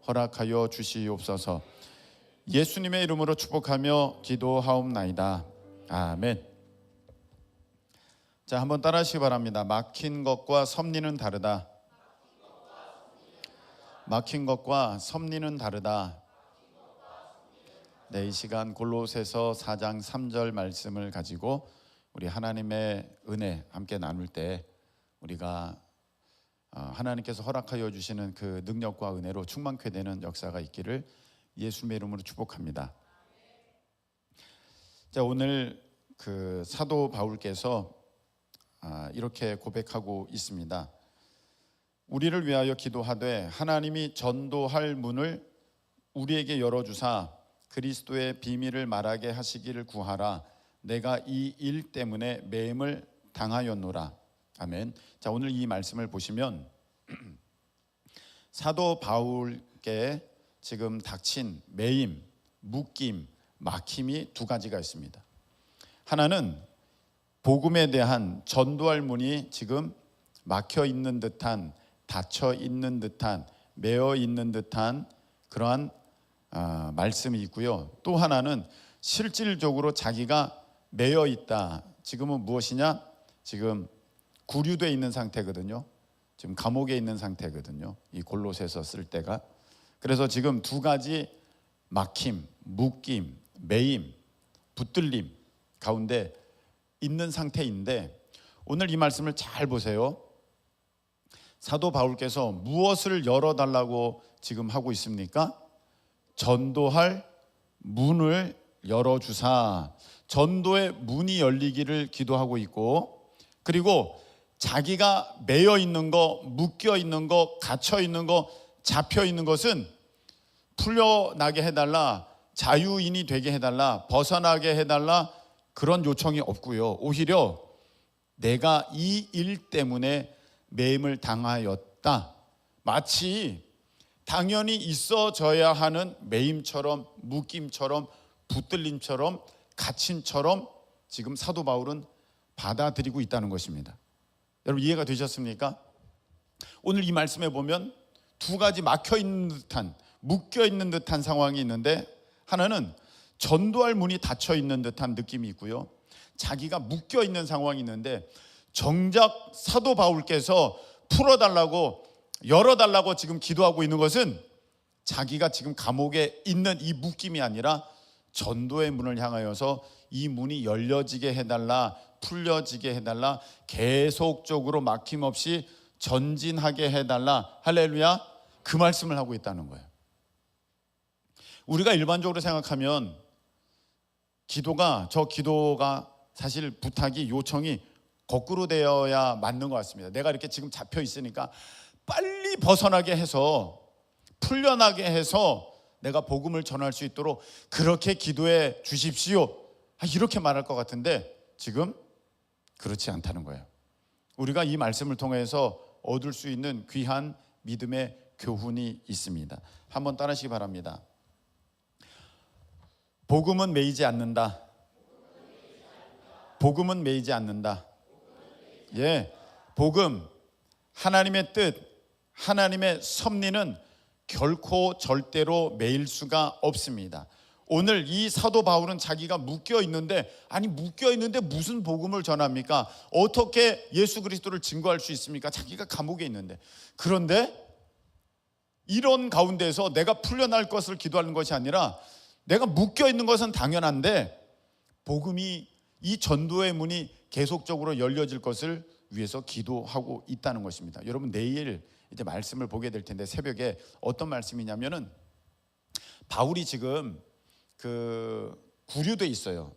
허락하여 주시옵소서. 예수님의 이름으로 축복하며 기도하옵나이다. 아멘. 자, 한번 따라하시기 바랍니다. 막힌 것과 섭리는 다르다. 막힌 것과 섭리는 다르다. 네, 이 시간 골로새서 4장 3절 말씀을 가지고 우리 하나님의 은혜 함께 나눌 때 우리가 하나님께서 허락하여 주시는 그 능력과 은혜로 충만케 되는 역사가 있기를 예수님의 이름으로 축복합니다. 자, 오늘 그 사도 바울께서 이렇게 고백하고 있습니다. 우리를 위하여 기도하되 하나님이 전도할 문을 우리에게 열어주사 그리스도의 비밀을 말하게 하시기를 구하라. 내가 이 일 때문에 매임을 당하였노라. 아멘. 자, 오늘 이 말씀을 보시면 사도 바울께 지금 닥친 매임, 묶임, 막힘이 두 가지가 있습니다. 하나는 복음에 대한 전도할 문이 지금 막혀 있는 듯한, 닫혀 있는 듯한, 매어 있는 듯한 그러한 말씀이 있고요. 또 하나는 실질적으로 자기가 매여 있다. 지금은 무엇이냐? 지금 구류되어 있는 상태거든요. 지금 감옥에 있는 상태거든요. 이 골로새서 쓸 때가. 그래서 지금 두 가지 막힘, 묶임, 매임, 붙들림 가운데 있는 상태인데 오늘 이 말씀을 잘 보세요. 사도 바울께서 무엇을 열어달라고 지금 하고 있습니까? 전도할 문을 열어주사. 전도의 문이 열리기를 기도하고 있고, 그리고 자기가 매여 있는 거, 묶여 있는 거, 갇혀 있는 거, 잡혀 있는 것은 풀려나게 해달라, 자유인이 되게 해달라, 벗어나게 해달라, 그런 요청이 없고요. 오히려 내가 이 일 때문에 매임을 당하였다. 마치 당연히 있어져야 하는 매임처럼, 묶임처럼, 붙들림처럼, 갇힘처럼 지금 사도 바울은 받아들이고 있다는 것입니다. 여러분 이해가 되셨습니까? 오늘 이 말씀에 보면 두 가지 막혀 있는 듯한, 묶여 있는 듯한 상황이 있는데, 하나는 전도할 문이 닫혀 있는 듯한 느낌이 있고요, 자기가 묶여 있는 상황이 있는데 정작 사도 바울께서 풀어달라고, 열어달라고 지금 기도하고 있는 것은 자기가 지금 감옥에 있는 이 묶임이 아니라 전도의 문을 향하여서 이 문이 열려지게 해달라, 풀려지게 해달라, 계속적으로 막힘없이 전진하게 해달라. 할렐루야. 그 말씀을 하고 있다는 거예요. 우리가 일반적으로 생각하면 기도가 사실 부탁이, 요청이 거꾸로 되어야 맞는 것 같습니다. 내가 이렇게 지금 잡혀 있으니까 빨리 벗어나게 해서, 풀려나게 해서 내가 복음을 전할 수 있도록 그렇게 기도해 주십시오, 이렇게 말할 것 같은데 지금 그렇지 않다는 거예요. 우리가 이 말씀을 통해서 얻을 수 있는 귀한 믿음의 교훈이 있습니다. 한번 따라하시기 바랍니다. 복음은 매이지 않는다. 복음은 매이지 않는다. 예, 복음, 하나님의 뜻, 하나님의 섭리는 결코 절대로 매일 수가 없습니다. 오늘 이 사도 바울은 자기가 묶여 있는데, 아니 묶여 있는데 무슨 복음을 전합니까? 어떻게 예수 그리스도를 증거할 수 있습니까? 자기가 감옥에 있는데. 그런데 이런 가운데서 내가 풀려날 것을 기도하는 것이 아니라, 내가 묶여 있는 것은 당연한데 복음이, 이 전도의 문이 계속적으로 열려질 것을 위해서 기도하고 있다는 것입니다. 여러분 내일 이제 말씀을 보게 될 텐데, 새벽에 어떤 말씀이냐면은 바울이 지금 구류돼 있어요.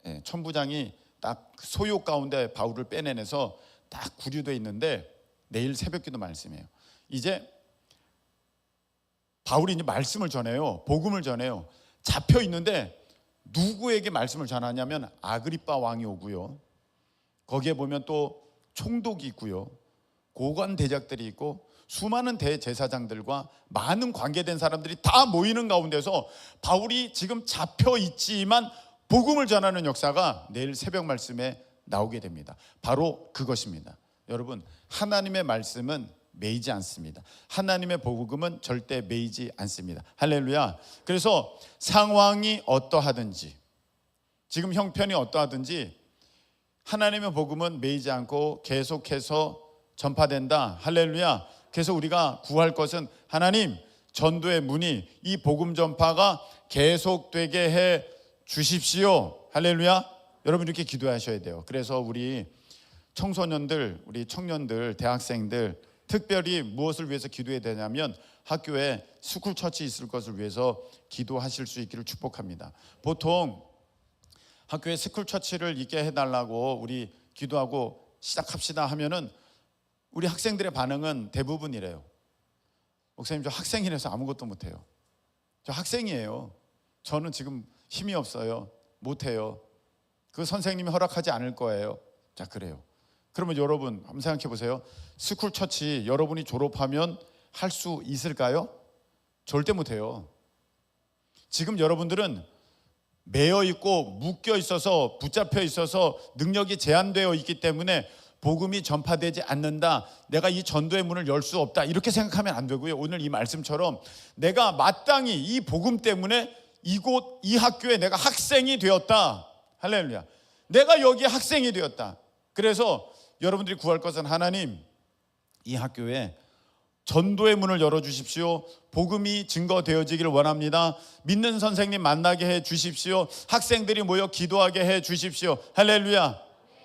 예, 천부장이 딱 소요 가운데 바울을 빼내내서 딱 구류돼 있는데, 내일 새벽기도 말씀이에요. 이제 바울이 이제 말씀을 전해요. 복음을 전해요. 잡혀 있는데 누구에게 말씀을 전하냐면 아그리빠 왕이 오고요, 거기에 보면 또 총독이 있고요, 고관 대작들이 있고 수많은 대제사장들과 많은 관계된 사람들이 다 모이는 가운데서 바울이 지금 잡혀 있지만 복음을 전하는 역사가 내일 새벽 말씀에 나오게 됩니다. 바로 그것입니다. 여러분, 하나님의 말씀은 매이지 않습니다. 하나님의 복음은 절대 매이지 않습니다. 할렐루야. 그래서 상황이 어떠하든지, 지금 형편이 어떠하든지 하나님의 복음은 매이지 않고 계속해서 전파된다. 할렐루야. 그래서 우리가 구할 것은 하나님, 전도의 문이, 이 복음 전파가 계속되게 해 주십시오. 할렐루야. 여러분 이렇게 기도하셔야 돼요. 그래서 우리 청소년들, 우리 청년들, 대학생들 특별히 무엇을 위해서 기도해야 되냐면 학교에 스쿨 처치 있을 것을 위해서 기도하실 수 있기를 축복합니다. 보통 학교에 스쿨 처치를 있게 해달라고 우리 기도하고 시작합시다 하면은 우리 학생들의 반응은 대부분 이래요. 목사님, 저 학생이라서 아무것도 못해요. 저 학생이에요. 저는 지금 힘이 없어요. 못해요. 그 선생님이 허락하지 않을 거예요. 자, 그래요. 그러면 여러분 한번 생각해 보세요. 스쿨 처치 여러분이 졸업하면 할 수 있을까요? 절대 못해요. 지금 여러분들은 매여 있고 묶여 있어서, 붙잡혀 있어서 능력이 제한되어 있기 때문에 복음이 전파되지 않는다, 내가 이 전도의 문을 열 수 없다, 이렇게 생각하면 안 되고요. 오늘 이 말씀처럼 내가 마땅히 이 복음 때문에 이곳 이 학교에 내가 학생이 되었다. 할렐루야. 내가 여기 학생이 되었다. 그래서 여러분들이 구할 것은 하나님, 이 학교에 전도의 문을 열어주십시오. 복음이 증거되어지기를 원합니다. 믿는 선생님 만나게 해 주십시오. 학생들이 모여 기도하게 해 주십시오. 할렐루야.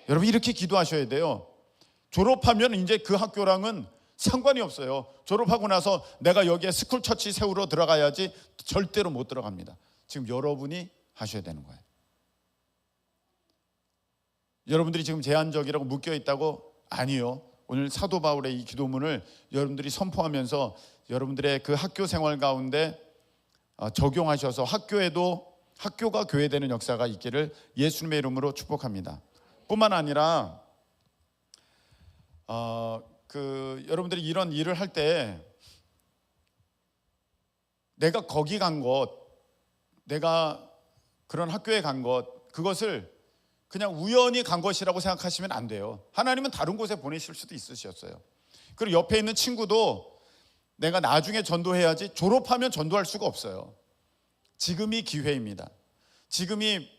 여러분 이렇게 기도하셔야 돼요. 졸업하면 이제 그 학교랑은 상관이 없어요. 졸업하고 나서 내가 여기에 스쿨 처치 세우러 들어가야지, 절대로 못 들어갑니다. 지금 여러분이 하셔야 되는 거예요. 여러분들이 지금 제한적이라고 묶여 있다고? 아니요. 오늘 사도 바울의 이 기도문을 여러분들이 선포하면서 여러분들의 그 학교 생활 가운데 적용하셔서 학교가 교회되는 역사가 있기를 예수님의 이름으로 축복합니다. 뿐만 아니라 여러분들이 이런 일을 할 때 내가 거기 간 것, 내가 그런 학교에 간 것, 그것을 그냥 우연히 간 것이라고 생각하시면 안 돼요. 하나님은 다른 곳에 보내실 수도 있으셨어요. 그리고 옆에 있는 친구도 내가 나중에 전도해야지, 졸업하면 전도할 수가 없어요. 지금이 기회입니다. 지금이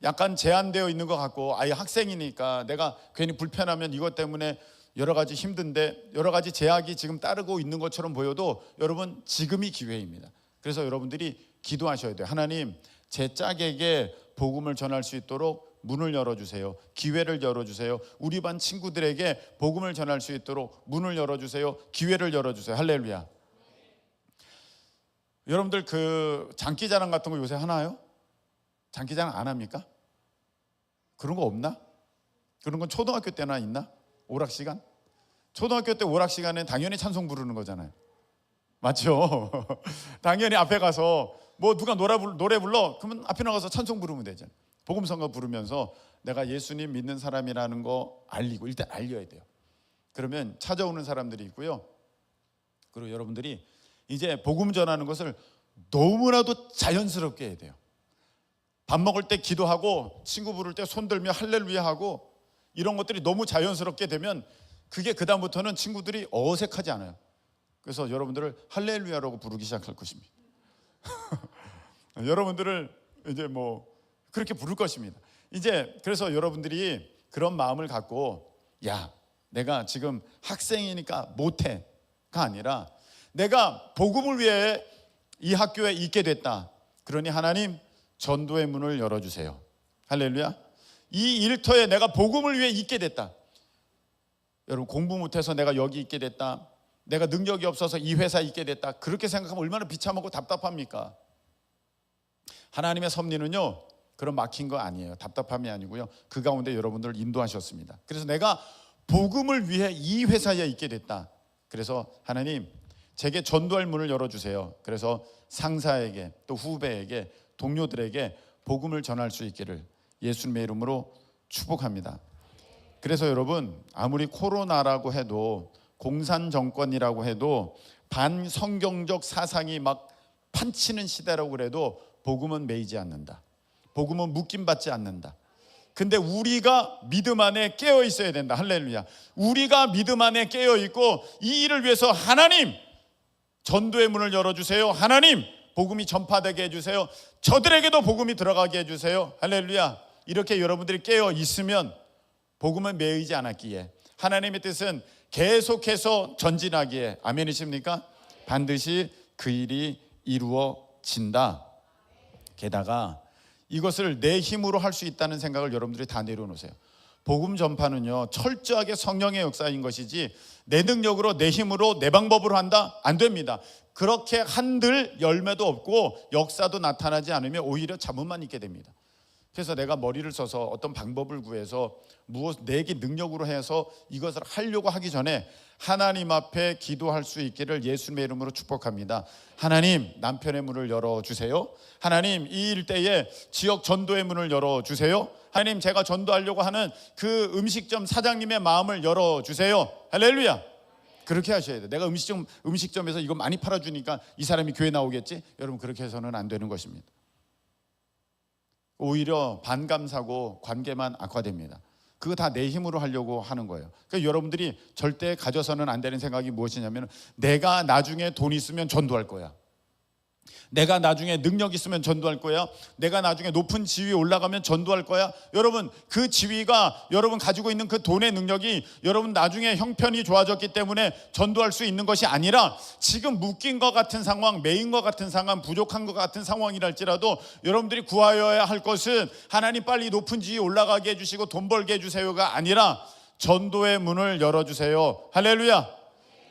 약간 제한되어 있는 것 같고, 아예 학생이니까 내가 괜히 불편하면 이것 때문에 여러 가지 힘든데, 여러 가지 제약이 지금 따르고 있는 것처럼 보여도 여러분 지금이 기회입니다. 그래서 여러분들이 기도하셔야 돼요. 하나님, 제 짝에게 복음을 전할 수 있도록 문을 열어주세요. 기회를 열어주세요. 우리 반 친구들에게 복음을 전할 수 있도록 문을 열어주세요. 기회를 열어주세요. 할렐루야. 여러분들 그 장기자랑 같은 거 요새 하나요? 장기자랑 안 합니까? 그런 거 없나? 그런 건 초등학교 때나 있나? 오락시간? 초등학교 때 오락시간에 당연히 찬송 부르는 거잖아요. 맞죠? 당연히 앞에 가서 뭐 누가 노래 불러? 그러면 앞에 나가서 찬송 부르면 되잖아요. 복음성가 부르면서 내가 예수님 믿는 사람이라는 거 알리고, 일단 알려야 돼요. 그러면 찾아오는 사람들이 있고요. 그리고 여러분들이 이제 복음 전하는 것을 너무나도 자연스럽게 해야 돼요. 밥 먹을 때 기도하고, 친구 부를 때 손 들며 할렐루야 하고, 이런 것들이 너무 자연스럽게 되면 그게 그다음부터는 친구들이 어색하지 않아요. 그래서 여러분들을 할렐루야라고 부르기 시작할 것입니다. 여러분들을 이제 뭐 그렇게 부를 것입니다. 이제 그래서 여러분들이 그런 마음을 갖고, 야, 내가 지금 학생이니까 못해가 아니라 내가 복음을 위해 이 학교에 있게 됐다. 그러니 하나님, 전도의 문을 열어주세요. 할렐루야. 이 일터에 내가 복음을 위해 있게 됐다. 여러분, 공부 못해서 내가 여기 있게 됐다, 내가 능력이 없어서 이 회사에 있게 됐다, 그렇게 생각하면 얼마나 비참하고 답답합니까? 하나님의 섭리는요, 그런 막힌 거 아니에요. 답답함이 아니고요, 그 가운데 여러분들을 인도하셨습니다. 그래서 내가 복음을 위해 이 회사에 있게 됐다. 그래서 하나님, 제게 전도할 문을 열어주세요. 그래서 상사에게, 또 후배에게, 동료들에게 복음을 전할 수 있기를 예수님의 이름으로 축복합니다. 그래서 여러분, 아무리 코로나라고 해도, 공산정권이라고 해도, 반성경적 사상이 막 판치는 시대라고 그래도 복음은 매이지 않는다. 복음은 묶임받지 않는다. 근데 우리가 믿음 안에 깨어 있어야 된다. 할렐루야. 우리가 믿음 안에 깨어 있고 이 일을 위해서 하나님 전도의 문을 열어주세요. 하나님 복음이 전파되게 해주세요. 저들에게도 복음이 들어가게 해주세요. 할렐루야. 이렇게 여러분들이 깨어 있으면 복음은 매이지 않았기에, 하나님의 뜻은 계속해서 전진하기에, 아멘이십니까? 반드시 그 일이 이루어진다. 게다가 이것을 내 힘으로 할 수 있다는 생각을 여러분들이 다 내려놓으세요. 복음 전파는요, 철저하게 성령의 역사인 것이지 내 능력으로, 내 힘으로, 내 방법으로 한다? 안 됩니다. 그렇게 한들 열매도 없고 역사도 나타나지 않으면 오히려 잡음만 있게 됩니다. 그래서 내가 머리를 써서 어떤 방법을 구해서 무엇 내게 능력으로 해서 이것을 하려고 하기 전에 하나님 앞에 기도할 수 있기를 예수님의 이름으로 축복합니다. 하나님, 남편의 문을 열어주세요. 하나님, 이 일대에 지역 전도의 문을 열어주세요. 하나님, 제가 전도하려고 하는 그 음식점 사장님의 마음을 열어주세요. 할렐루야. 그렇게 하셔야 돼요. 내가 음식점에서 이거 많이 팔아주니까 이 사람이 교회 나오겠지? 여러분, 그렇게 해서는 안 되는 것입니다. 오히려 반감사고 관계만 악화됩니다. 그거 다 내 힘으로 하려고 하는 거예요. 그러니까 여러분들이 절대 가져서는 안 되는 생각이 무엇이냐면, 내가 나중에 돈 있으면 전도할 거야. 내가 나중에 능력 있으면 전도할 거야. 내가 나중에 높은 지위에 올라가면 전도할 거야. 여러분, 그 지위가 여러분 가지고 있는 그 돈의 능력이 여러분 나중에 형편이 좋아졌기 때문에 전도할 수 있는 것이 아니라, 지금 묶인 것 같은 상황, 매인 것 같은 상황, 부족한 것 같은 상황이랄지라도 여러분들이 구하여야 할 것은 하나님 빨리 높은 지위에 올라가게 해주시고 돈 벌게 해주세요가 아니라 전도의 문을 열어주세요. 할렐루야.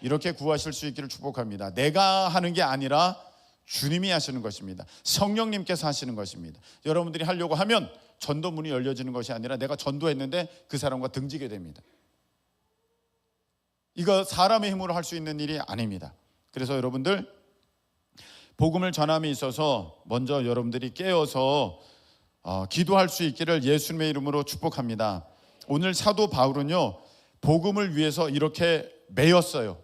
이렇게 구하실 수 있기를 축복합니다. 내가 하는 게 아니라 주님이 하시는 것입니다. 성령님께서 하시는 것입니다. 여러분들이 하려고 하면 전도문이 열려지는 것이 아니라 내가 전도했는데 그 사람과 등지게 됩니다. 이거 사람의 힘으로 할 수 있는 일이 아닙니다. 그래서 여러분들, 복음을 전함에 있어서 먼저 여러분들이 깨어서 기도할 수 있기를 예수님의 이름으로 축복합니다. 오늘 사도 바울은요, 복음을 위해서 이렇게 매였어요.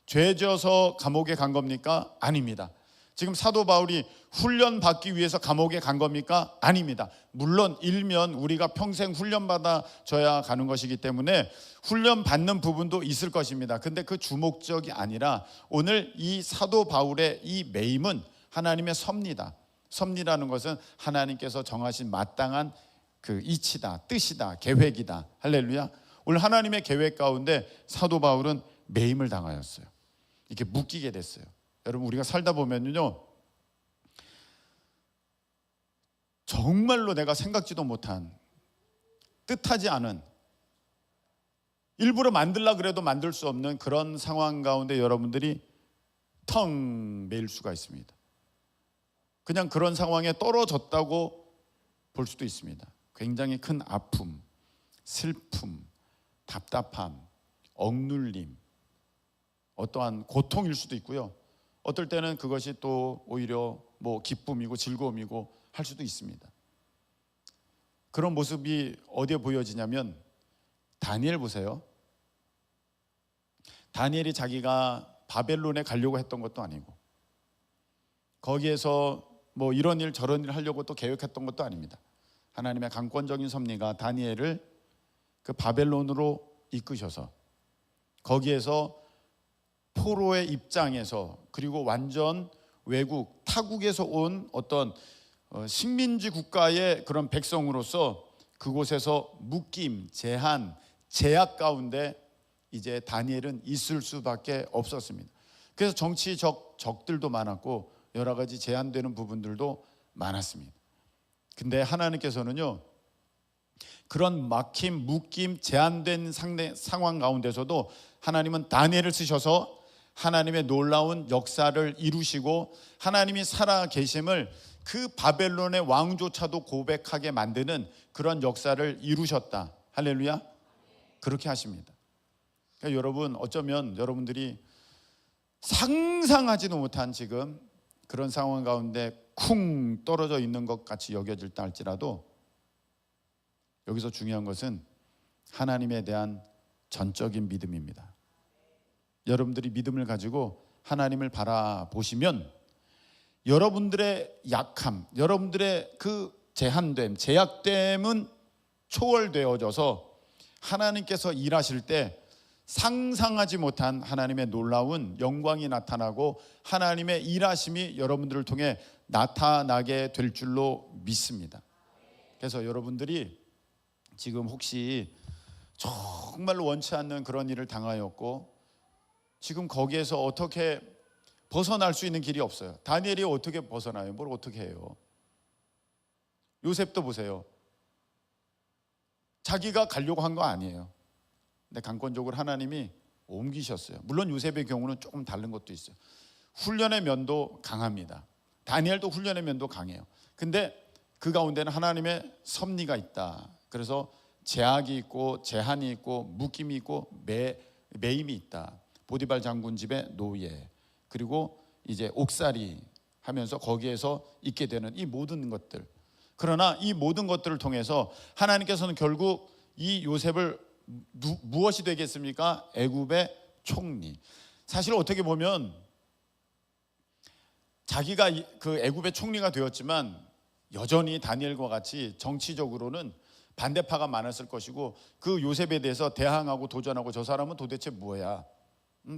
죄 지어서 감옥에 간 겁니까? 아닙니다. 지금 사도 바울이 훈련 받기 위해서 감옥에 간 겁니까? 아닙니다. 물론 일면 우리가 평생 훈련 받아줘야 가는 것이기 때문에 훈련 받는 부분도 있을 것입니다. 근데 그 주목적이 아니라 오늘 이 사도 바울의 이 매임은 하나님의 섭리다. 섭리라는 것은 하나님께서 정하신 마땅한 그 이치다, 뜻이다, 계획이다. 할렐루야. 오늘 하나님의 계획 가운데 사도 바울은 매임을 당하였어요. 이렇게 묶이게 됐어요. 여러분, 우리가 살다 보면요, 정말로 내가 생각지도 못한, 뜻하지 않은, 일부러 만들려고 그래도 만들 수 없는 그런 상황 가운데 여러분들이 텅 매일 수가 있습니다. 그냥 그런 상황에 떨어졌다고 볼 수도 있습니다. 굉장히 큰 아픔, 슬픔, 답답함, 억눌림, 어떠한 고통일 수도 있고요. 어떨 때는 그것이 또 오히려 뭐 기쁨이고 즐거움이고 할 수도 있습니다. 그런 모습이 어디에 보여지냐면, 다니엘 보세요. 다니엘이 자기가 바벨론에 가려고 했던 것도 아니고, 거기에서 뭐 이런 일 저런 일 하려고 또 계획했던 것도 아닙니다. 하나님의 강권적인 섭리가 다니엘을 그 바벨론으로 이끄셔서 거기에서 포로의 입장에서, 그리고 완전 외국 타국에서 온 어떤 식민지 국가의 그런 백성으로서 그곳에서 묶임, 제한, 제약 가운데 이제 다니엘은 있을 수밖에 없었습니다. 그래서 정치적 적들도 많았고 여러 가지 제한되는 부분들도 많았습니다. 근데 하나님께서는요, 그런 막힘, 묶임, 제한된 상황 가운데서도 하나님은 다니엘을 쓰셔서 하나님의 놀라운 역사를 이루시고 하나님이 살아 계심을 그 바벨론의 왕조차도 고백하게 만드는 그런 역사를 이루셨다. 할렐루야. 그렇게 하십니다. 그러니까 여러분, 어쩌면 여러분들이 상상하지도 못한 지금 그런 상황 가운데 쿵 떨어져 있는 것 같이 여겨질 때 할지라도, 여기서 중요한 것은 하나님에 대한 전적인 믿음입니다. 여러분들이 믿음을 가지고 하나님을 바라보시면 여러분들의 약함, 여러분들의 그 제한됨, 제약됨은 초월되어져서 하나님께서 일하실 때 상상하지 못한 하나님의 놀라운 영광이 나타나고 하나님의 일하심이 여러분들을 통해 나타나게 될 줄로 믿습니다. 그래서 여러분들이 지금 혹시 정말로 원치 않는 그런 일을 당하였고 지금 거기에서 어떻게 벗어날 수 있는 길이 없어요. 다니엘이 어떻게 벗어나요? 뭘 어떻게 해요? 요셉도 보세요. 자기가 가려고 한 거 아니에요. 근데 강권적으로 하나님이 옮기셨어요. 물론 요셉의 경우는 조금 다른 것도 있어요. 훈련의 면도 강합니다. 다니엘도 훈련의 면도 강해요. 근데 그 가운데는 하나님의 섭리가 있다. 그래서 제약이 있고 제한이 있고 묶임이 있고 매임이 있다. 보디발 장군 집의 노예, 그리고 이제 옥살이 하면서 거기에서 있게 되는 이 모든 것들. 그러나 이 모든 것들을 통해서 하나님께서는 결국 이 요셉을 무엇이 되겠습니까? 애굽의 총리. 사실 어떻게 보면 자기가 그 애굽의 총리가 되었지만 여전히 다니엘과 같이 정치적으로는 반대파가 많았을 것이고 그 요셉에 대해서 대항하고 도전하고 저 사람은 도대체 뭐야?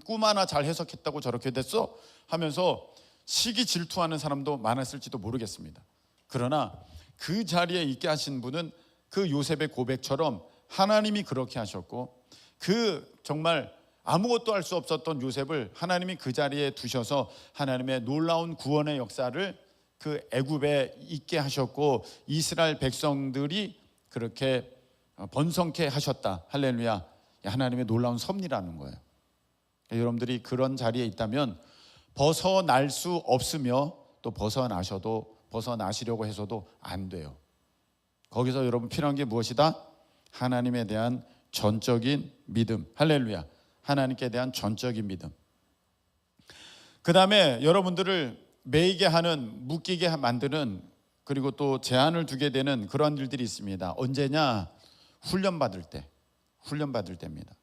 꿈 하나 잘 해석했다고 저렇게 됐어? 하면서 시기 질투하는 사람도 많았을지도 모르겠습니다. 그러나 그 자리에 있게 하신 분은 그 요셉의 고백처럼 하나님이 그렇게 하셨고 그 정말 아무것도 할 수 없었던 요셉을 하나님이 그 자리에 두셔서 하나님의 놀라운 구원의 역사를 그 애굽에 있게 하셨고 이스라엘 백성들이 그렇게 번성케 하셨다. 할렐루야. 하나님의 놀라운 섭리라는 거예요. 여러분들이 그런 자리에 있다면 벗어날 수 없으며 또 벗어나시려고 해서도 안 돼요. 거기서 여러분 필요한 게 무엇이다? 하나님에 대한 전적인 믿음. 할렐루야. 하나님께 대한 전적인 믿음. 그 다음에 여러분들을 매이게 하는, 묶이게 만드는, 그리고 또 제한을 두게 되는 그런 일들이 있습니다. 언제냐? 훈련받을 때입니다.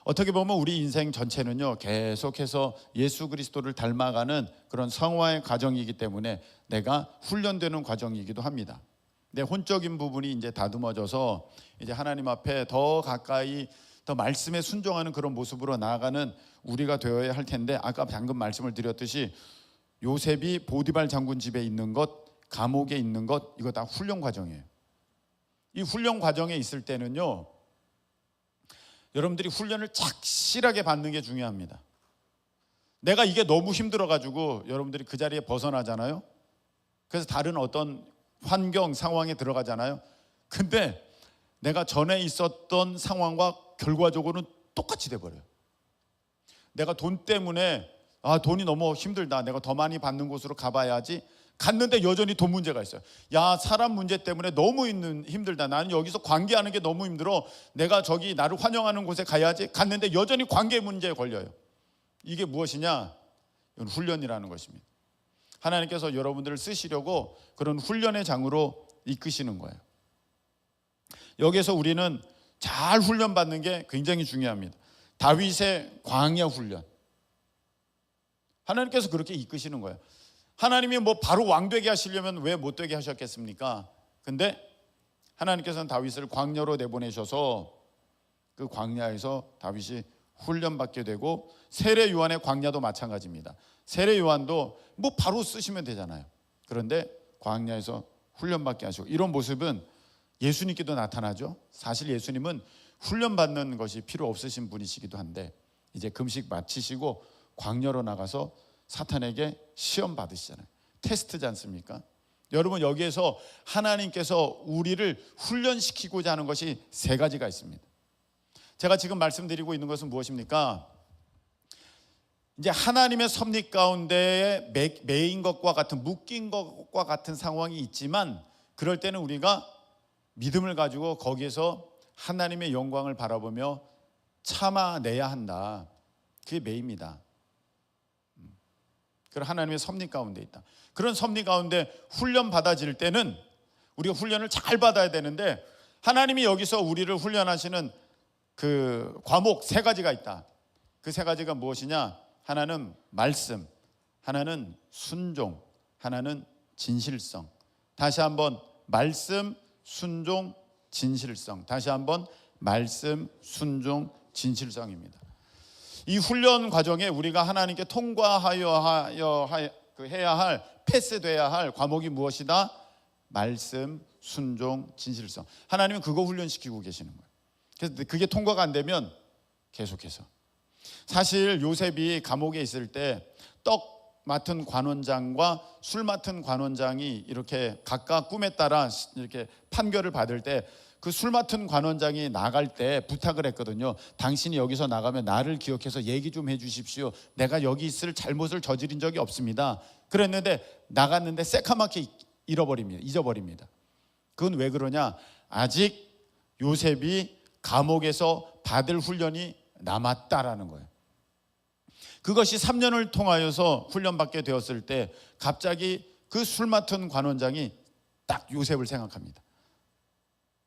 어떻게 보면 우리 인생 전체는요, 계속해서 예수 그리스도를 닮아가는 그런 성화의 과정이기 때문에 내가 훈련되는 과정이기도 합니다. 내 혼적인 부분이 이제 다듬어져서 이제 하나님 앞에 더 가까이 더 말씀에 순종하는 그런 모습으로 나아가는 우리가 되어야 할 텐데, 아까 방금 말씀을 드렸듯이 요셉이 보디발 장군 집에 있는 것, 감옥에 있는 것, 이거 다 훈련 과정이에요. 이 훈련 과정에 있을 때는요, 여러분들이 훈련을 착실하게 받는 게 중요합니다. 내가 이게 너무 힘들어가지고 여러분들이 그 자리에 벗어나잖아요. 그래서 다른 어떤 환경, 상황에 들어가잖아요. 근데 내가 전에 있었던 상황과 결과적으로는 똑같이 돼버려요. 내가 돈 때문에 돈이 너무 힘들다, 내가 더 많이 받는 곳으로 가봐야지, 갔는데 여전히 돈 문제가 있어요. 야, 사람 문제 때문에 너무 힘들다, 나는 여기서 관계하는 게 너무 힘들어, 내가 저기 나를 환영하는 곳에 가야지, 갔는데 여전히 관계 문제에 걸려요. 이게 무엇이냐? 이건 훈련이라는 것입니다. 하나님께서 여러분들을 쓰시려고 그런 훈련의 장으로 이끄시는 거예요. 여기서 우리는 잘 훈련받는 게 굉장히 중요합니다. 다윗의 광야 훈련, 하나님께서 그렇게 이끄시는 거예요. 하나님이 뭐 바로 왕되게 하시려면 왜 못 되게 하셨겠습니까? 근데 하나님께서는 다윗을 광야로 내보내셔서 그 광야에서 다윗이 훈련받게 되고, 세례 요한의 광야도 마찬가지입니다. 세례 요한도 뭐 바로 쓰시면 되잖아요. 그런데 광야에서 훈련받게 하시고, 이런 모습은 예수님께도 나타나죠. 사실 예수님은 훈련받는 것이 필요 없으신 분이시기도 한데 이제 금식 마치시고 광야로 나가서 사탄에게 시험 받으시잖아요. 테스트지 않습니까? 여러분, 여기에서 하나님께서 우리를 훈련시키고자 하는 것이 세 가지가 있습니다. 제가 지금 말씀드리고 있는 것은 무엇입니까? 이제 하나님의 섭리 가운데에 매인 것과 같은, 묶인 것과 같은 상황이 있지만, 그럴 때는 우리가 믿음을 가지고 거기에서 하나님의 영광을 바라보며 참아내야 한다. 그게 매입니다. 그런 하나님의 섭리 가운데 있다. 그런 섭리 가운데 훈련 받아질 때는 우리가 훈련을 잘 받아야 되는데, 하나님이 여기서 우리를 훈련하시는 그 과목 세 가지가 있다. 그 세 가지가 무엇이냐? 하나는 말씀, 하나는 순종, 하나는 진실성. 다시 한번, 말씀, 순종, 진실성. 다시 한번 말씀, 순종, 진실성입니다. 이 훈련 과정에 우리가 하나님께 해야 할, 패스돼야 할 과목이 무엇이다? 말씀, 순종, 진실성. 하나님은 그거 훈련시키고 계시는 거예요. 그래서 그게 통과가 안 되면 계속해서. 사실 요셉이 감옥에 있을 때 떡 맡은 관원장과 술 맡은 관원장이 이렇게 각각 꿈에 따라 이렇게 판결을 받을 때 그 술 맡은 관원장이 나갈 때 부탁을 했거든요. 당신이 여기서 나가면 나를 기억해서 얘기 좀 해주십시오. 내가 여기 있을 잘못을 저지른 적이 없습니다. 그랬는데 나갔는데 새카맣게 잊어버립니다. 그건 왜 그러냐? 아직 요셉이 감옥에서 받을 훈련이 남았다라는 거예요. 그것이 3년을 통하여서 훈련받게 되었을 때 갑자기 그 술 맡은 관원장이 딱 요셉을 생각합니다.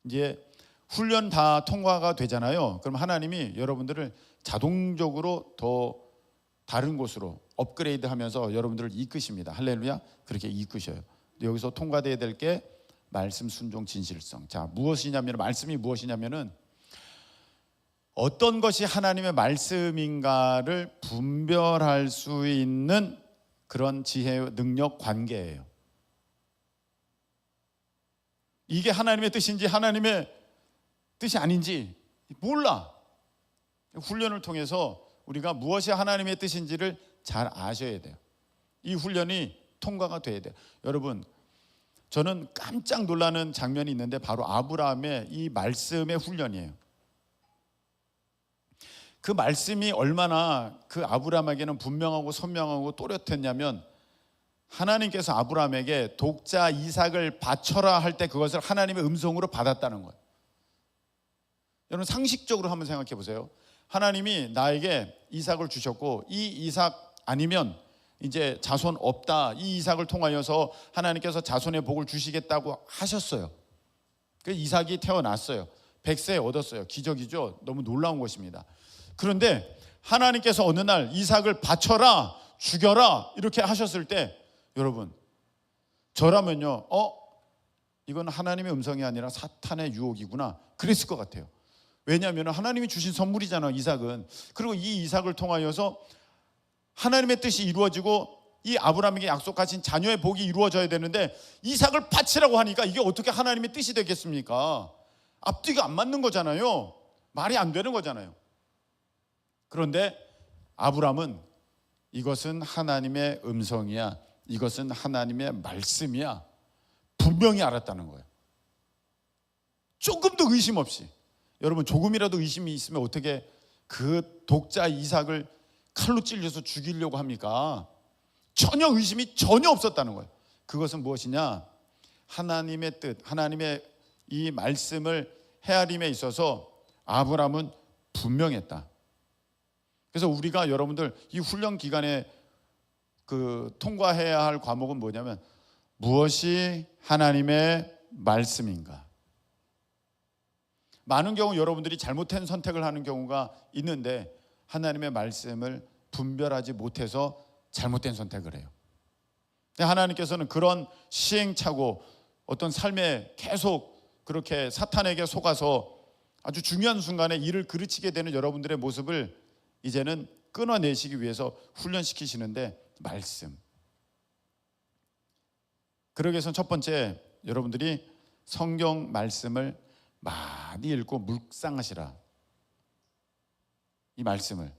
이제 훈련 다 통과가 되잖아요. 그럼 하나님이 여러분들을 자동적으로 더 다른 곳으로 업그레이드하면서 여러분들을 이끄십니다. 할렐루야. 그렇게 이끄셔요. 여기서 통과돼야 될 게 말씀, 순종, 진실성. 자, 무엇이냐면, 말씀이 무엇이냐면은 어떤 것이 하나님의 말씀인가를 분별할 수 있는 그런 지혜, 능력, 관계예요. 이게 하나님의 뜻인지 하나님의 뜻이 아닌지 몰라. 훈련을 통해서 우리가 무엇이 하나님의 뜻인지를 잘 아셔야 돼요. 이 훈련이 통과가 돼야 돼요. 여러분, 저는 깜짝 놀라는 장면이 있는데 바로 아브라함의 이 말씀의 훈련이에요. 그 말씀이 얼마나 그 아브라함에게는 분명하고 선명하고 또렷했냐면 하나님께서 아브라함에게 독자 이삭을 바쳐라 할 때 그것을 하나님의 음성으로 받았다는 거예요. 여러분, 상식적으로 한번 생각해 보세요. 하나님이 나에게 이삭을 주셨고 이 이삭 아니면 이제 자손 없다. 이 이삭을 통하여서 하나님께서 자손의 복을 주시겠다고 하셨어요. 그 이삭이 태어났어요. 100세 얻었어요. 기적이죠. 너무 놀라운 것입니다. 그런데 하나님께서 어느 날 이삭을 바쳐라, 죽여라 이렇게 하셨을 때 여러분, 저라면요, 이건 하나님의 음성이 아니라 사탄의 유혹이구나 그랬을 것 같아요. 왜냐하면 하나님이 주신 선물이잖아요, 이삭은. 그리고 이 이삭을 통하여서 하나님의 뜻이 이루어지고 이 아브라함에게 약속하신 자녀의 복이 이루어져야 되는데 이삭을 바치라고 하니까 이게 어떻게 하나님의 뜻이 되겠습니까? 앞뒤가 안 맞는 거잖아요. 말이 안 되는 거잖아요. 그런데 아브라함은 이것은 하나님의 음성이야, 이것은 하나님의 말씀이야 분명히 알았다는 거예요. 조금도 의심 없이. 여러분, 조금이라도 의심이 있으면 어떻게 그 독자 이삭을 칼로 찔려서 죽이려고 합니까? 전혀 의심이 전혀 없었다는 거예요. 그것은 무엇이냐? 하나님의 뜻, 하나님의 이 말씀을 헤아림에 있어서 아브라함은 분명했다. 그래서 우리가 여러분들 이 훈련 기간에 그 통과해야 할 과목은 뭐냐면 무엇이 하나님의 말씀인가? 많은 경우 여러분들이 잘못된 선택을 하는 경우가 있는데 하나님의 말씀을 분별하지 못해서 잘못된 선택을 해요. 하나님께서는 그런 시행착오, 어떤 삶에 계속 그렇게 사탄에게 속아서 아주 중요한 순간에 일을 그르치게 되는 여러분들의 모습을 이제는 끊어내시기 위해서 훈련시키시는데 말씀. 그러기 위해서는 첫 번째, 여러분들이 성경 말씀을 많이 읽고 묵상하시라. 이 말씀을,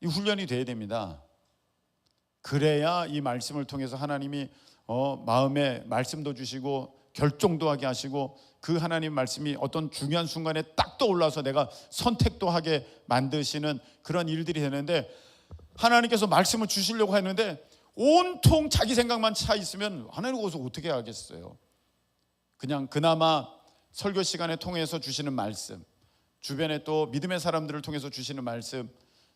이 훈련이 돼야 됩니다. 그래야 이 말씀을 통해서 하나님이 마음에 말씀도 주시고 결정도 하게 하시고 그 하나님 말씀이 어떤 중요한 순간에 딱 떠올라서 내가 선택도 하게 만드시는 그런 일들이 되는데, 하나님께서 말씀을 주시려고 했는데 온통 자기 생각만 차 있으면 하나님 거기서 어떻게 하겠어요? 그냥 그나마 설교 시간에 통해서 주시는 말씀, 주변에 또 믿음의 사람들을 통해서 주시는 말씀,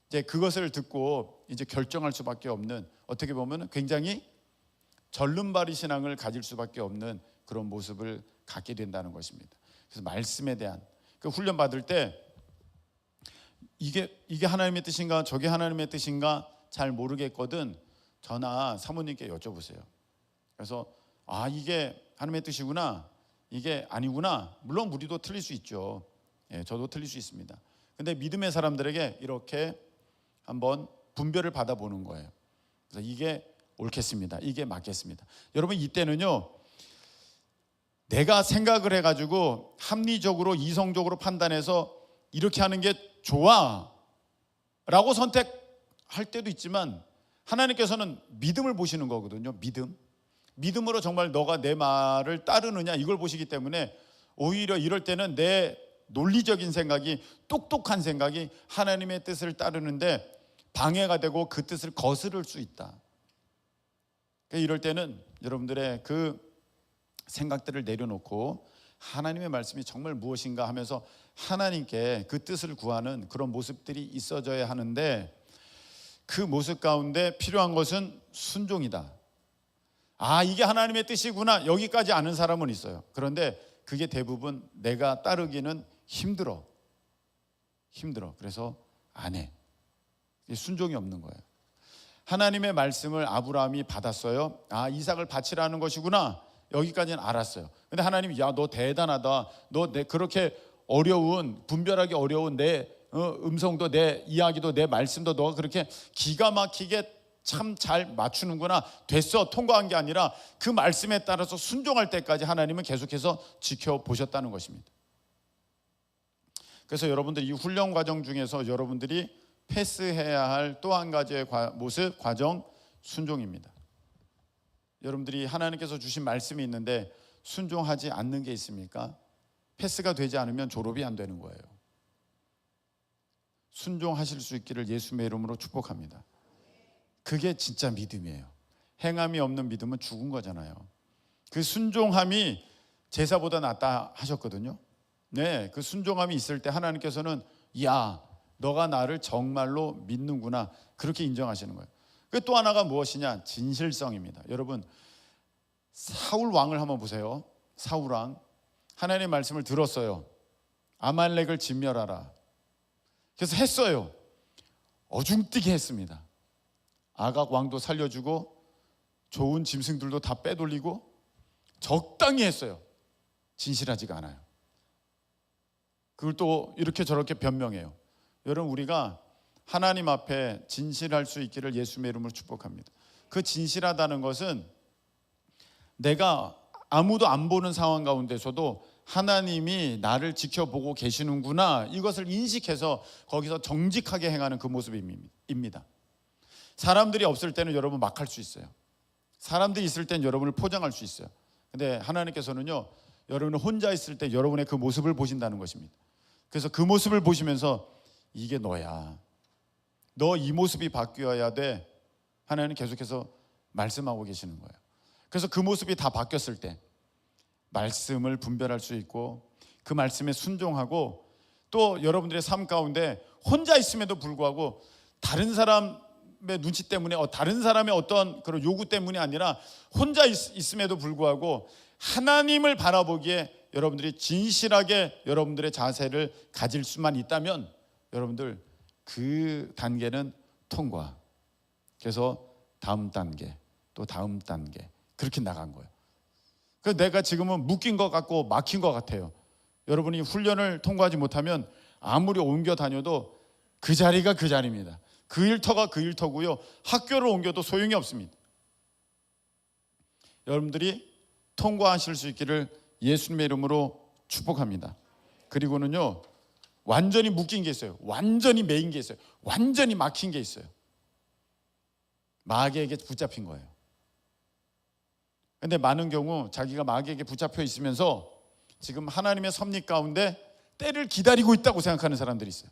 이제 그것을 듣고 이제 결정할 수밖에 없는, 어떻게 보면 굉장히 절름발이 신앙을 가질 수밖에 없는 그런 모습을 갖게 된다는 것입니다. 그래서 말씀에 대한 그 훈련 받을 때 이게 하나님의 뜻인가 저게 하나님의 뜻인가 잘 모르겠거든 저나 사모님께 여쭤보세요. 그래서 이게 하나님의 뜻이구나, 이게 아니구나. 물론 우리도 틀릴 수 있죠. 예, 저도 틀릴 수 있습니다. 근데 믿음의 사람들에게 이렇게 한번 분별을 받아보는 거예요. 그래서 이게 옳겠습니다. 이게 맞겠습니다. 여러분, 이때는요, 내가 생각을 해가지고 합리적으로 이성적으로 판단해서 이렇게 하는 게 좋아 라고 선택할 때도 있지만, 하나님께서는 믿음을 보시는 거거든요. 믿음으로 정말 너가 내 말을 따르느냐, 이걸 보시기 때문에 오히려 이럴 때는 내 논리적인 생각이, 똑똑한 생각이 하나님의 뜻을 따르는데 방해가 되고 그 뜻을 거스를 수 있다. 이럴 때는 여러분들의 그 생각들을 내려놓고 하나님의 말씀이 정말 무엇인가 하면서 하나님께 그 뜻을 구하는 그런 모습들이 있어져야 하는데, 그 모습 가운데 필요한 것은 순종이다. 아, 이게 하나님의 뜻이구나, 여기까지 아는 사람은 있어요. 그런데 그게 대부분 내가 따르기는 힘들어. 그래서 안 해. 순종이 없는 거예요. 하나님의 말씀을 아브라함이 받았어요. 아, 이삭을 바치라는 것이구나, 여기까지는 알았어요. 근데 하나님이, 야, 너 대단하다. 너 내 그렇게 어려운, 분별하기 어려운 내 음성도, 내 이야기도, 내 말씀도 너가 그렇게 기가 막히게 참 잘 맞추는구나. 됐어. 통과한 게 아니라 그 말씀에 따라서 순종할 때까지 하나님은 계속해서 지켜보셨다는 것입니다. 그래서 여러분들, 이 훈련 과정 중에서 여러분들이 패스해야 할 또 한 가지의 모습, 과정, 순종입니다. 여러분들이 하나님께서 주신 말씀이 있는데 순종하지 않는 게 있습니까? 패스가 되지 않으면 졸업이 안 되는 거예요. 순종하실 수 있기를 예수님의 이름으로 축복합니다. 그게 진짜 믿음이에요. 행함이 없는 믿음은 죽은 거잖아요. 그 순종함이 제사보다 낫다 하셨거든요. 네, 그 순종함이 있을 때 하나님께서는, 야, 너가 나를 정말로 믿는구나, 그렇게 인정하시는 거예요. 그 또 하나가 무엇이냐? 진실성입니다. 여러분, 사울 왕을 한번 보세요. 사울 왕, 하나님의 말씀을 들었어요. 아말렉을 진멸하라. 그래서 했어요. 어중뛰게 했습니다. 아각 왕도 살려주고 좋은 짐승들도 다 빼돌리고 적당히 했어요. 진실하지가 않아요. 그걸 또 이렇게 저렇게 변명해요. 여러분, 우리가 하나님 앞에 진실할 수 있기를 예수님의 이름으로 축복합니다. 그 진실하다는 것은 내가 아무도 안 보는 상황 가운데서도 하나님이 나를 지켜보고 계시는구나, 이것을 인식해서 거기서 정직하게 행하는 그 모습입니다. 사람들이 없을 때는 여러분 막 할 수 있어요. 사람들이 있을 때는 여러분을 포장할 수 있어요. 근데 하나님께서는요, 여러분이 혼자 있을 때 여러분의 그 모습을 보신다는 것입니다. 그래서 그 모습을 보시면서 이게 너야, 너 이 모습이 바뀌어야 돼, 하나님은 계속해서 말씀하고 계시는 거예요. 그래서 그 모습이 다 바뀌었을 때 말씀을 분별할 수 있고 그 말씀에 순종하고, 또 여러분들의 삶 가운데 혼자 있음에도 불구하고 다른 사람의 눈치 때문에, 다른 사람의 어떤 그런 요구 때문이 아니라 혼자 있음에도 불구하고 하나님을 바라보기에 여러분들이 진실하게 여러분들의 자세를 가질 수만 있다면 여러분들 그 단계는 통과. 그래서 다음 단계, 또 다음 단계, 그렇게 나간 거예요. 그래서 내가 지금은 묶인 것 같고 막힌 것 같아요. 여러분이 훈련을 통과하지 못하면 아무리 옮겨 다녀도 그 자리가 그 자리입니다. 그 일터가 그 일터고요, 학교를 옮겨도 소용이 없습니다. 여러분들이 통과하실 수 있기를 예수님의 이름으로 축복합니다. 그리고는요, 완전히 묶인 게 있어요. 완전히 매인 게 있어요. 완전히 막힌 게 있어요. 마귀에게 붙잡힌 거예요. 근데 많은 경우 자기가 마귀에게 붙잡혀 있으면서 지금 하나님의 섭리 가운데 때를 기다리고 있다고 생각하는 사람들이 있어요.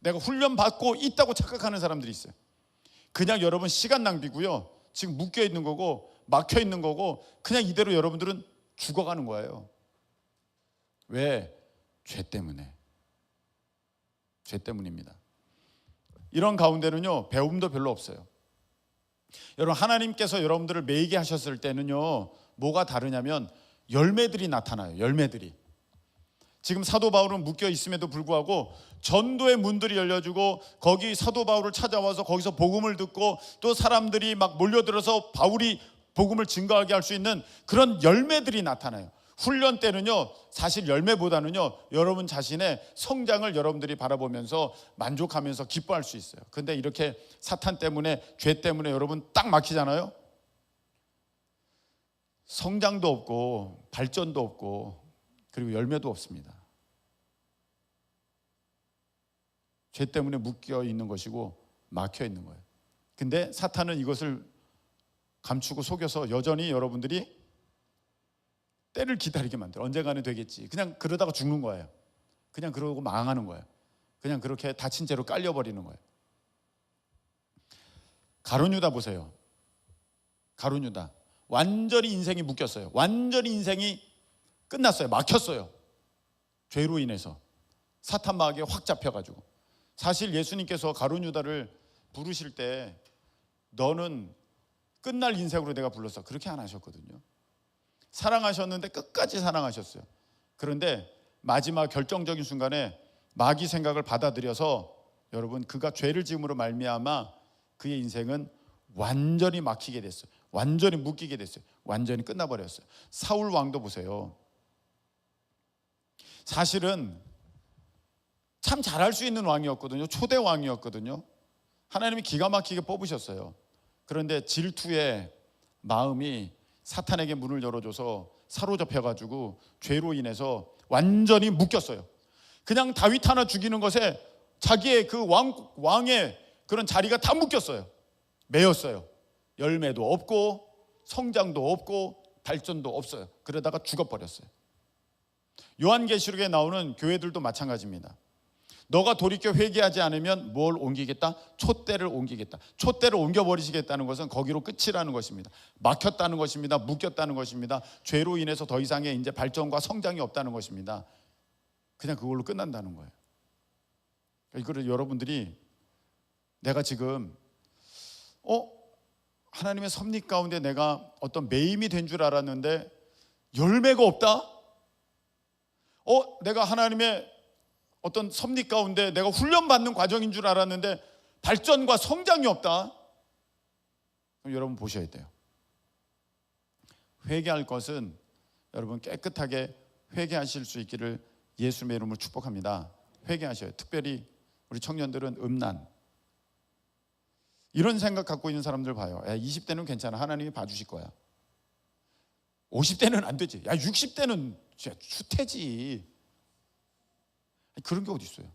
내가 훈련 받고 있다고 착각하는 사람들이 있어요. 그냥 여러분 시간 낭비고요, 지금 묶여 있는 거고 막혀 있는 거고, 그냥 이대로 여러분들은 죽어가는 거예요. 왜? 죄 때문에. 죄 때문입니다. 이런 가운데는요, 배움도 별로 없어요. 여러분, 하나님께서 여러분들을 매이게 하셨을 때는요, 뭐가 다르냐면 열매들이 나타나요. 열매들이. 지금 사도 바울은 묶여 있음에도 불구하고 전도의 문들이 열려주고 거기 사도 바울을 찾아와서 거기서 복음을 듣고 또 사람들이 막 몰려들어서 바울이 복음을 증거하게 할 수 있는 그런 열매들이 나타나요. 훈련 때는요, 사실 열매보다는요, 여러분 자신의 성장을 여러분들이 바라보면서 만족하면서 기뻐할 수 있어요. 근데 이렇게 사탄 때문에, 죄 때문에 여러분 딱 막히잖아요. 성장도 없고 발전도 없고 그리고 열매도 없습니다. 죄 때문에 묶여 있는 것이고 막혀 있는 거예요. 근데 사탄은 이것을 감추고 속여서 여전히 여러분들이 때를 기다리게 만들어. 언젠가는 되겠지. 그냥 그러다가 죽는 거예요. 그냥 그러고 망하는 거예요. 그냥 그렇게 다친 채로 깔려버리는 거예요. 가룟 유다 보세요. 가룟 유다 완전히 인생이 묶였어요. 완전히 인생이 끝났어요. 막혔어요. 죄로 인해서 사탄 마귀에 확 잡혀가지고. 사실 예수님께서 가룟 유다를 부르실 때 너는 끝날 인생으로 내가 불렀어, 그렇게 안 하셨거든요. 사랑하셨는데 끝까지 사랑하셨어요. 그런데 마지막 결정적인 순간에 마귀 생각을 받아들여서 여러분, 그가 죄를 지음으로 말미암아 그의 인생은 완전히 막히게 됐어요. 완전히 묶이게 됐어요. 완전히 끝나버렸어요. 사울 왕도 보세요. 사실은 참 잘할 수 있는 왕이었거든요. 초대 왕이었거든요. 하나님이 기가 막히게 뽑으셨어요. 그런데 질투의 마음이 사탄에게 문을 열어줘서 사로잡혀가지고 죄로 인해서 완전히 묶였어요. 그냥 다윗 하나 죽이는 것에 자기의 그 왕의 그런 자리가 다 묶였어요. 매였어요. 열매도 없고 성장도 없고 발전도 없어요. 그러다가 죽어버렸어요. 요한계시록에 나오는 교회들도 마찬가지입니다. 너가 돌이켜 회개하지 않으면 뭘 옮기겠다? 촛대를 옮기겠다. 촛대를 옮겨버리시겠다는 것은 거기로 끝이라는 것입니다. 막혔다는 것입니다. 묶였다는 것입니다. 죄로 인해서 더 이상의 이제 발전과 성장이 없다는 것입니다. 그냥 그걸로 끝난다는 거예요. 이거를 여러분들이 내가 지금 하나님의 섭리 가운데 내가 어떤 매임이 된 줄 알았는데 열매가 없다? 내가 하나님의 어떤 섭리 가운데 내가 훈련받는 과정인 줄 알았는데 발전과 성장이 없다? 그럼 여러분 보셔야 돼요. 회개할 것은 여러분 깨끗하게 회개하실 수 있기를 예수님의 이름으로 축복합니다. 회개하셔요. 특별히 우리 청년들은 음란, 이런 생각 갖고 있는 사람들 봐요. 20대는 괜찮아, 하나님이 봐주실 거야. 50대는 안 되지. 60대는 진짜 추태지. 그런 게 어디 있어요?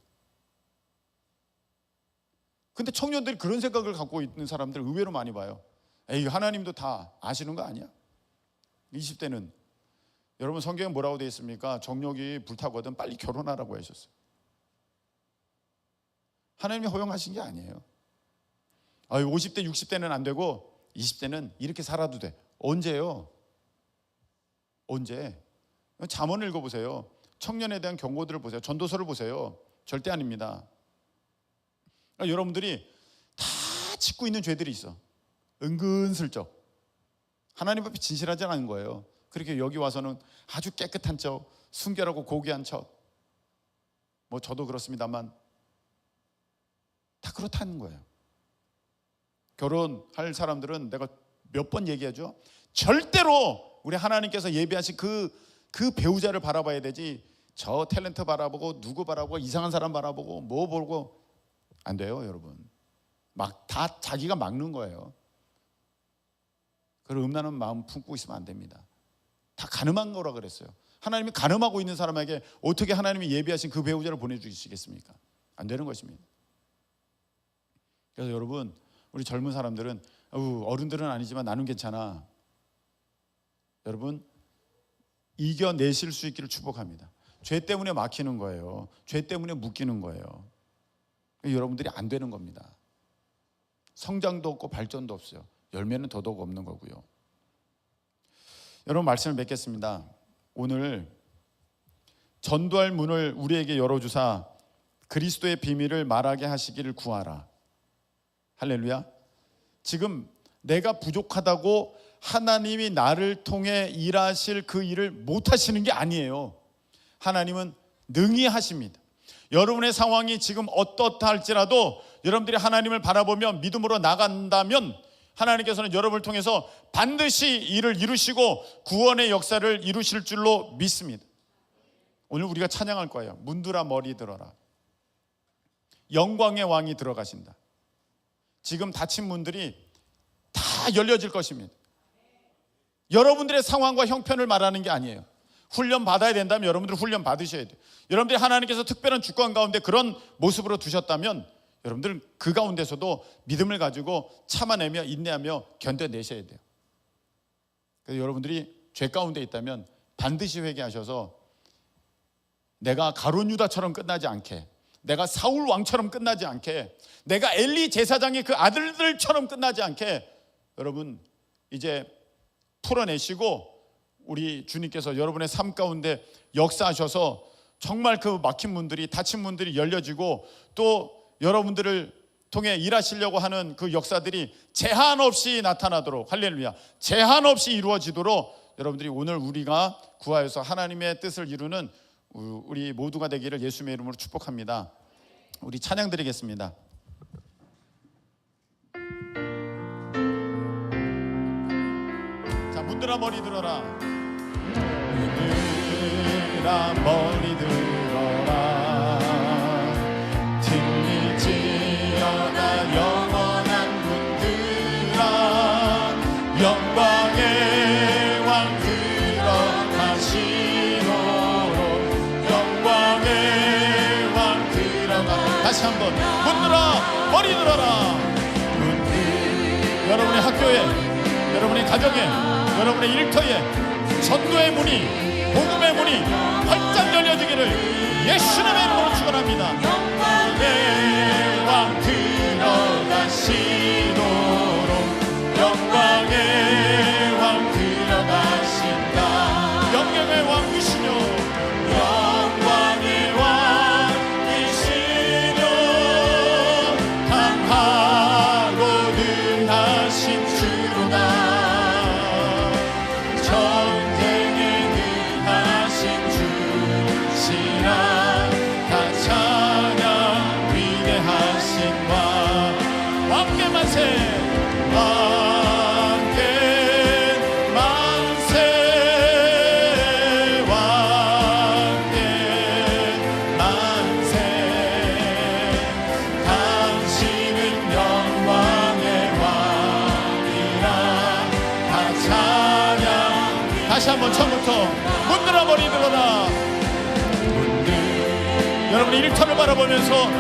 근데 청년들이 그런 생각을 갖고 있는 사람들 의외로 많이 봐요. 하나님도 다 아시는 거 아니야? 20대는 여러분, 성경에 뭐라고 되어 있습니까? 정욕이 불타거든 빨리 결혼하라고 하셨어요. 하나님이 허용하신 게 아니에요. 50대 60대는 안 되고 20대는 이렇게 살아도 돼. 언제요? 언제? 잠언을 읽어보세요. 청년에 대한 경고들을 보세요. 전도서를 보세요. 절대 아닙니다. 그러니까 여러분들이 다 짓고 있는 죄들이 있어. 은근슬쩍 하나님 앞에 진실하지 않은 거예요. 그렇게 여기 와서는 아주 깨끗한 척, 순결하고 고귀한 척, 저도 그렇습니다만 다 그렇다는 거예요. 결혼할 사람들은 내가 몇 번 얘기하죠. 절대로 우리 하나님께서 예비하신 그 배우자를 바라봐야 되지, 저 탤런트 바라보고 누구 바라보고 이상한 사람 바라보고 뭐 보고 안 돼요. 여러분, 다 자기가 막는 거예요. 그런 음란한 마음 품고 있으면 안 됩니다. 다 가늠한 거라 그랬어요. 하나님이 가늠하고 있는 사람에게 어떻게 하나님이 예비하신 그 배우자를 보내주시겠습니까? 안 되는 것입니다. 그래서 여러분, 우리 젊은 사람들은 어른들은 아니지만 나는 괜찮아. 여러분, 이겨내실 수 있기를 축복합니다. 죄 때문에 막히는 거예요. 죄 때문에 묶이는 거예요. 여러분들이 안 되는 겁니다. 성장도 없고 발전도 없어요. 열매는 더더욱 없는 거고요. 여러분, 말씀을 맺겠습니다. 오늘 전도할 문을 우리에게 열어주사 그리스도의 비밀을 말하게 하시기를 구하라. 할렐루야. 지금 내가 부족하다고 하나님이 나를 통해 일하실 그 일을 못 하시는 게 아니에요. 하나님은 능히 하십니다. 여러분의 상황이 지금 어떻다 할지라도 여러분들이 하나님을 바라보며 믿음으로 나간다면 하나님께서는 여러분을 통해서 반드시 일을 이루시고 구원의 역사를 이루실 줄로 믿습니다. 오늘 우리가 찬양할 거예요. 문들아 머리 들어라. 영광의 왕이 들어가신다. 지금 닫힌 문들이 다 열려질 것입니다. 여러분들의 상황과 형편을 말하는 게 아니에요. 훈련 받아야 된다면 여러분들 훈련 받으셔야 돼요. 여러분들이 하나님께서 특별한 주권 가운데 그런 모습으로 두셨다면 여러분들은 그 가운데서도 믿음을 가지고 참아내며 인내하며 견뎌내셔야 돼요. 그래서 여러분들이 죄 가운데 있다면 반드시 회개하셔서 내가 가룟 유다처럼 끝나지 않게, 내가 사울 왕처럼 끝나지 않게, 내가 엘리 제사장의 그 아들들처럼 끝나지 않게 여러분 이제 풀어내시고 우리 주님께서 여러분의 삶 가운데 역사하셔서 정말 그 막힌 문들이, 닫힌 문들이 열려지고 또 여러분들을 통해 일하시려고 하는 그 역사들이 제한 없이 나타나도록, 할렐루야, 제한 없이 이루어지도록 여러분들이 오늘 우리가 구하여서 하나님의 뜻을 이루는 우리 모두가 되기를 예수님의 이름으로 축복합니다. 우리 찬양 드리겠습니다. 자, 문들아 머리 들어라. 문들아 머리 들어라. 들릴지어다 영원한 문들아. 영광의 왕 들어가시도록. 영광의 왕 들어가. 다시 한번 문들아 머리 들어라. 문들. 여러분의 학교에, 여러분의 가정에, 여러분의 일터에 전도의 문이, 복음의 문이 활짝 열려지기를 예수님의 이름으로 축원합니다. 영광의 왕 들어가시도록. 영광의 왕 들어가신다. 영광의 왕이시뇨. 영광의 왕이시뇨. 강하고 능하신 주로다. 다시 한번 처음부터 문들아 머리 들어라. 문들. 여러분의 일터를 바라보면서,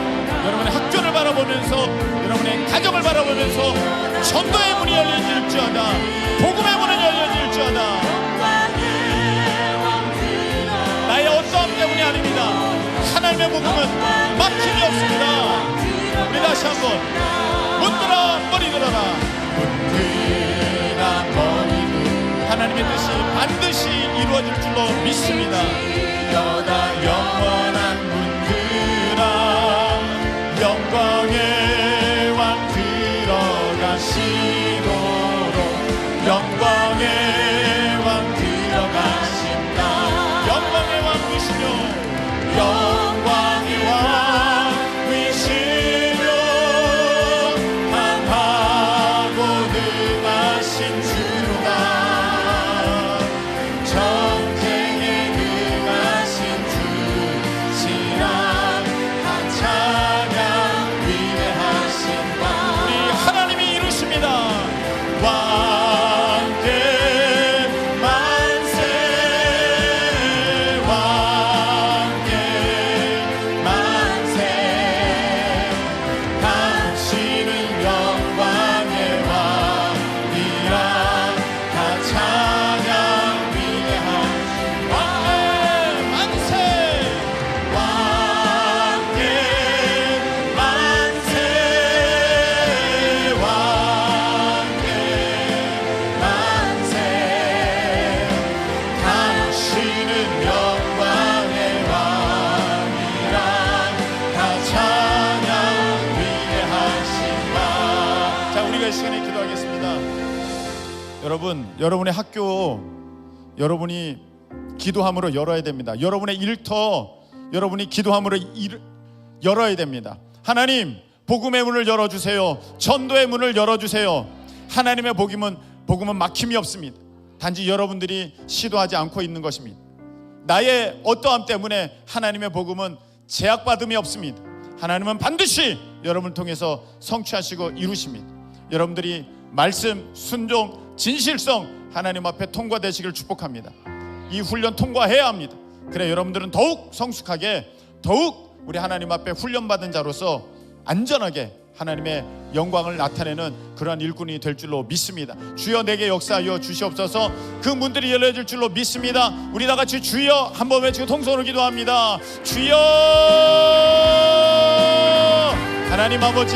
여러분의 학교를 바라보면서, 여러분의 가정을 바라보면서 전도의 문이 열려질지어다. 복음의 문은 열려질지어다. 나의 어떠함 때문이 아닙니다. 하나님의 복음은 막힘이 없습니다. 우리 다시 한번 문들아 머리 들어라. 문들아 머리. 하나님의 뜻이 반드시 이루어질 줄로 믿습니다. 여다 영원한 문들아. 영광의 왕 들어가시도록. 영광의 왕 들어가신다. 영광의 왕이시뇨. 영광의 왕이시뇨. 강하고 능하신 주로다. 여러분, 여러분의 학교 여러분이 기도함으로 열어야 됩니다. 여러분의 일터 여러분이 기도함으로 열어야 됩니다. 하나님, 복음의 문을 열어주세요. 전도의 문을 열어주세요. 하나님의 복음은 막힘이 없습니다. 단지 여러분들이 시도하지 않고 있는 것입니다. 나의 어떠함 때문에 하나님의 복음은 제약받음이 없습니다. 하나님은 반드시 여러분을 통해서 성취하시고 이루십니다. 여러분들이 말씀, 순종, 진실성 하나님 앞에 통과되시길 축복합니다. 이 훈련 통과해야 합니다. 그래 여러분들은 더욱 성숙하게, 더욱 우리 하나님 앞에 훈련받은 자로서 안전하게 하나님의 영광을 나타내는 그러한 일꾼이 될 줄로 믿습니다. 주여 내게 역사하여 주시옵소서. 그 문들이 열려질 줄로 믿습니다. 우리 다 같이 주여 한번 외치고 통성으로 기도합니다. 주여. 하나님 아버지,